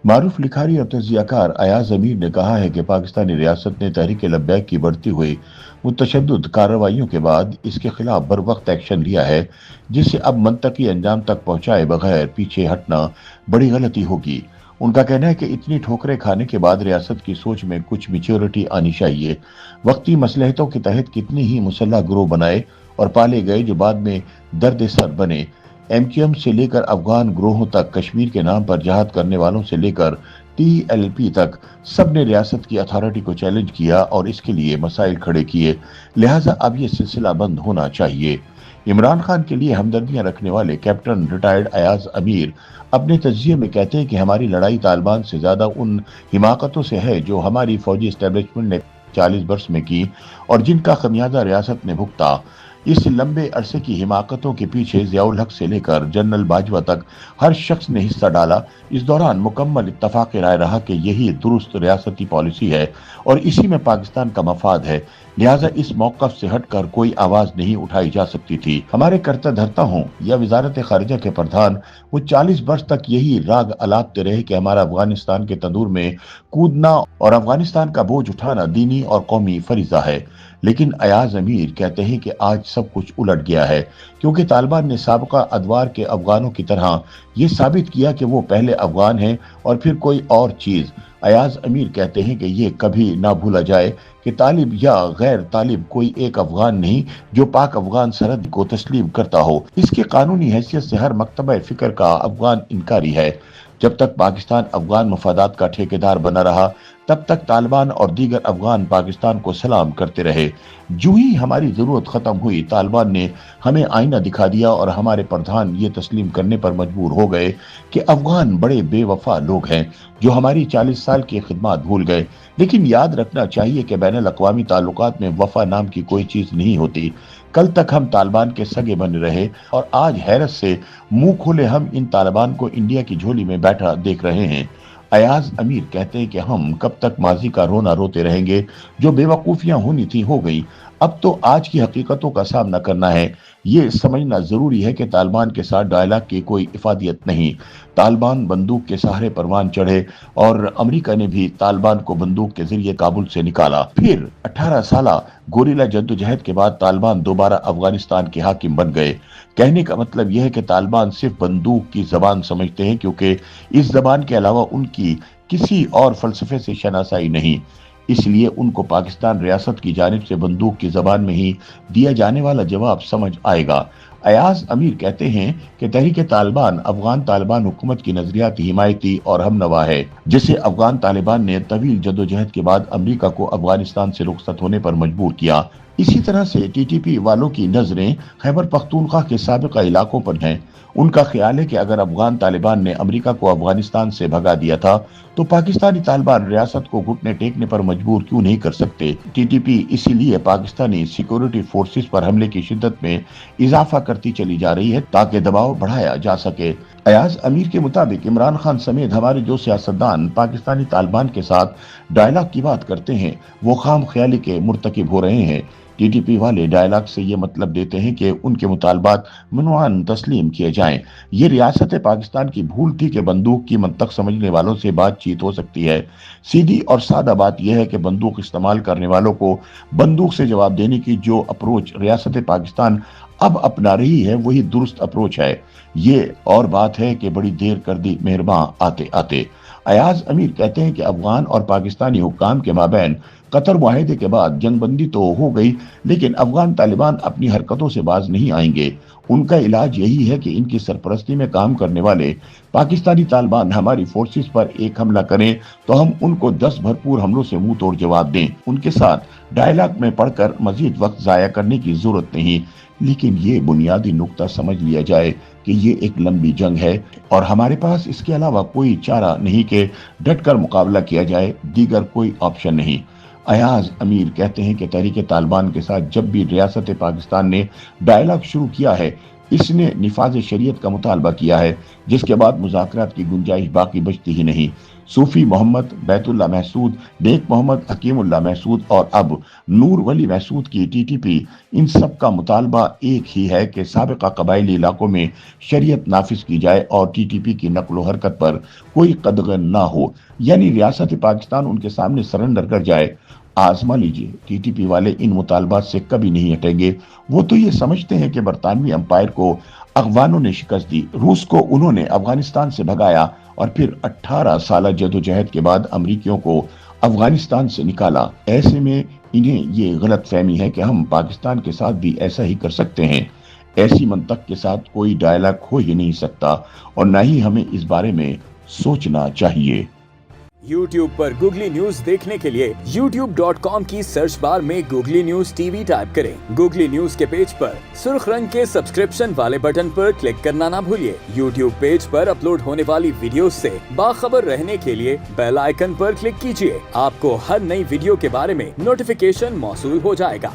मारूफ लिखारी और तजियाकार अयाज अमीर ने कहा है कि पाकिस्तानी रियासत ने तहरीक लब्बैक की बढ़ती हुई मुतशद्दिद कार्रवाइयों के बाद इसके खिलाफ बर वक्त एक्शन लिया है, जिसे अब मनतकी अंजाम तक पहुंचाए बगैर पीछे हटना बड़ी गलती होगी। उनका कहना है कि इतनी ठोकरें खाने के बाद रियासत की सोच में कुछ मिच्योरिटी आनी चाहिए। वक्ती मसलहतों के तहत कितनी ही मुसल्ह गिरोह बनाए और पाले गए जो बाद में दर्द सर बने। एमक्यूएम से लेकर अफगान ग्रोहों तक, कश्मीर के नाम पर जहाद करने वालों से लेकर टीएलपी तक, सब ने रियासत की अथॉरिटी को चैलेंज किया और इसके लिए मसाइल खड़े किए। लिहाजा अब यह सिलसिला बंद होना चाहिए। इमरान खान के लिए हमदर्दियां रखने वाले कैप्टन रिटायर्ड अयाज अमीर अपने तजिए में कहते हैं कि हमारी लड़ाई तालिबान से ज्यादा उन हिमाकतों से है जो हमारी फौजी एस्टेब्लिशमेंट ने 40 वर्ष में की और जिनका खमियाजा रियासत ने भुगता। इस लंबे अरसे की हिमाकतों के पीछे जियाउल हक से लेकर जनरल बाजवा तक हर शख्स ने हिस्सा डाला। इस दौरान मुकम्मल इत्तफाक राय रहा कि यही दुरुस्त रियासती पॉलिसी है और इसी में पाकिस्तान का मफाद है। लिहाजा इस मौकफ से हटकर कोई आवाज नहीं उठाई जा सकती थी। हमारे करता धरता हों या वजारत खारिजा के प्रधान, वो 40 वर्ष तक यही राग अलापते रहे कि हमारा अफगानिस्तान के तंदूर में कूदना और अफगानिस्तान का बोझ उठाना दीनी और कौमी फरीजा है। लेकिन अयाज अमीर कहते हैं कि आज सब कुछ उलट गया है, क्योंकि तालिबान ने साबका अदवार के अफगानों की तरह ये साबित किया कि वो पहले अफगान हैं और फिर कोई और चीज। अयाज अमीर कहते हैं कि ये कभी ना भूला जाए कि तालिब या गैर तालिब कोई एक अफगान नहीं जो पाक अफगान सरहद को तस्लीम करता हो। इसकी कानूनी हैसियत से हर मकतबा फिक्र का अफगान इनकारी है। जब तक पाकिस्तान अफगान मफादात का ठेकेदार बना रहा, तब तक तालिबान और दीगर अफगान पाकिस्तान को सलाम करते रहे। जो ही हमारी जरूरत खत्म हुई, तालिबान ने हमें आईना दिखा दिया और हमारे प्रधान ये तस्लीम करने पर मजबूर हो गए कि अफगान बड़े बेवफा लोग हैं जो हमारी 40 साल की खिदमत भूल गए। लेकिन याद रखना चाहिए कि बैनुल अक़वामी ताल्लुकात में वफा नाम की कोई चीज नहीं होती। कल तक हम तालिबान के सगे बने रहे और आज हैरत से मुंह खोले हम इन तालिबान को इंडिया की झोली में बैठा देख रहे हैं। अयाज अमीर कहते हैं कि हम कब तक माजी का रोना रोते रहेंगे। जो बेवकूफियां होनी थी हो गई, अब तो आज की हकीकतों का सामना करना है। ये समझना जरूरी है कि तालिबान के साथ डायलॉग की कोई इफादियत नहीं। तालिबान बंदूक के सहारे परवान चढ़े और अमेरिका ने भी तालिबान को बंदूक के जरिए काबुल से निकाला। फिर 18 साल गोरिल्ला जद्दोजहद के बाद तालिबान दोबारा अफगानिस्तान के हाकिम बन गए। कहने का मतलब यह है कि तालिबान सिर्फ बंदूक की जबान समझते हैं, क्योंकि इस जबान के अलावा उनकी किसी और फलसफे से शनासाई नहीं। इसलिए उनको पाकिस्तान रियासत की जानिब से बंदूक की जबान में ही दिया जाने वाला जवाब समझ आएगा। अयाज अमीर कहते हैं कि तहरीक तालिबान अफगान तालिबान हुकूमत की नजरियाती हिमायती और हमनवा है, जिसे अफगान तालिबान ने तवील जद्दोजहद के बाद अमेरिका को अफगानिस्तान से रुखसत होने पर मजबूर किया। इसी तरह से टीटीपी वालों की नजरें खैबर पख्तूनख्वा के साबिका इलाकों पर हैं। उनका ख्याल है कि अगर अफगान तालिबान ने अमेरिका को अफगानिस्तान से भगा दिया था, तो पाकिस्तानी तालिबान रियासत को घुटने टेकने पर मजबूर क्यों नहीं कर सकते। टीटीपी इसीलिए पाकिस्तानी सिक्योरिटी फोर्सेस पर हमले की शिद्दत में इजाफा करती चली जा रही है ताकि दबाव बढ़ाया जा सके। अयाज अमीर के मुताबिक इमरान खान समेत हमारे जो सियासतदान पाकिस्तानी तालिबान के साथ डायलॉग की बात करते हैं, वो खाम ख्याली के मुर्तकिब हो रहे हैं। टीटीपी वाले डायलॉग से ये मतलब देते हैं कि उनके मुतालबात मनुआन तस्लीम किए जाएं। ये रियासत पाकिस्तान की भूल थी कि बंदूक की मंतक समझने वालों से बातचीत हो सकती है। सीधी और सादा बात यह है कि बंदूक इस्तेमाल करने वालों को बंदूक से जवाब देने की जो अप्रोच रियासत पाकिस्तान अब अपना रही है, वही दुरुस्त अप्रोच है। ये और बात है कि बड़ी देर कर दी मेहरबान आते आते। अयाज अमीर कहते हैं कि अफगान और पाकिस्तानी हुक्काम के माबैन कतर मुआहिदे के बाद जंगबंदी तो हो गई, लेकिन अफगान तालिबान अपनी हरकतों से बाज नहीं आएंगे। उनका इलाज यही है कि इनकी सरपरस्ती में काम करने वाले पाकिस्तानी तालिबान हमारी फोर्सेस पर एक हमला करें तो हम उनको 10 भरपूर हमलों से मुंह तोड़ जवाब दें। उनके साथ डायलॉग में पढ़कर मजीद वक्त जाया करने की जरूरत नहीं। लेकिन ये बुनियादी नुक्ता समझ लिया जाए कि ये एक लंबी जंग है और हमारे पास इसके अलावा कोई चारा नहीं कि डटकर मुकाबला किया जाए, दीगर कोई ऑप्शन नहीं। अयाज अमीर कहते हैं कि तहरीक तालिबान के साथ जब भी रियासत पाकिस्तान ने डायलॉग शुरू किया है, इसने निफाज शरीयत का मुतालबा किया है, जिसके बाद मुज़ाकरात की गुंजाइश बाकी बचती ही नहीं। सूफी मोहम्मद बैतुल्ला महसूद, नेक मोहम्मद हकीमुल्लाह महसूद और अब नूर वली महसूद की टीटीपी, इन सब का मुतालबा एक ही है कि साबिका कबायली इलाकों में शरीयत नाफिज की जाए और टीटीपी की नकलो हरकत पर कोई कदगन ना हो, यानी रियासत पाकिस्तान उनके सामने सरेंडर कर जाए। आजमा लीजिए, टीटीपी वाले इन मुतालबात से कभी नहीं हटेंगे। वो तो ये समझते हैं कि बरतानवी अंपायर को अफगानों ने शिकस्त दी, रूस को उन्होंने अफगानिस्तान से भगाया और फिर 18 साल जदोजहद के बाद अमरीकियों को अफगानिस्तान से निकाला। ऐसे में इन्हें ये गलत फहमी है कि हम पाकिस्तान के साथ भी ऐसा ही कर सकते हैं। ऐसी मंतक के साथ कोई डायलॉग हो ही नहीं सकता और न ही हमें इस बारे में सोचना चाहिए। YouTube पर गूगली न्यूज देखने के लिए youtube.com की सर्च बार में गूगली न्यूज टीवी टाइप करें। गूगली न्यूज के पेज पर सुर्ख रंग के सब्सक्रिप्शन वाले बटन पर क्लिक करना ना भूलिए। YouTube पेज पर अपलोड होने वाली वीडियोस से बाखबर रहने के लिए बेल आइकन पर क्लिक कीजिए। आपको हर नई वीडियो के बारे में नोटिफिकेशन मौसूल हो जाएगा।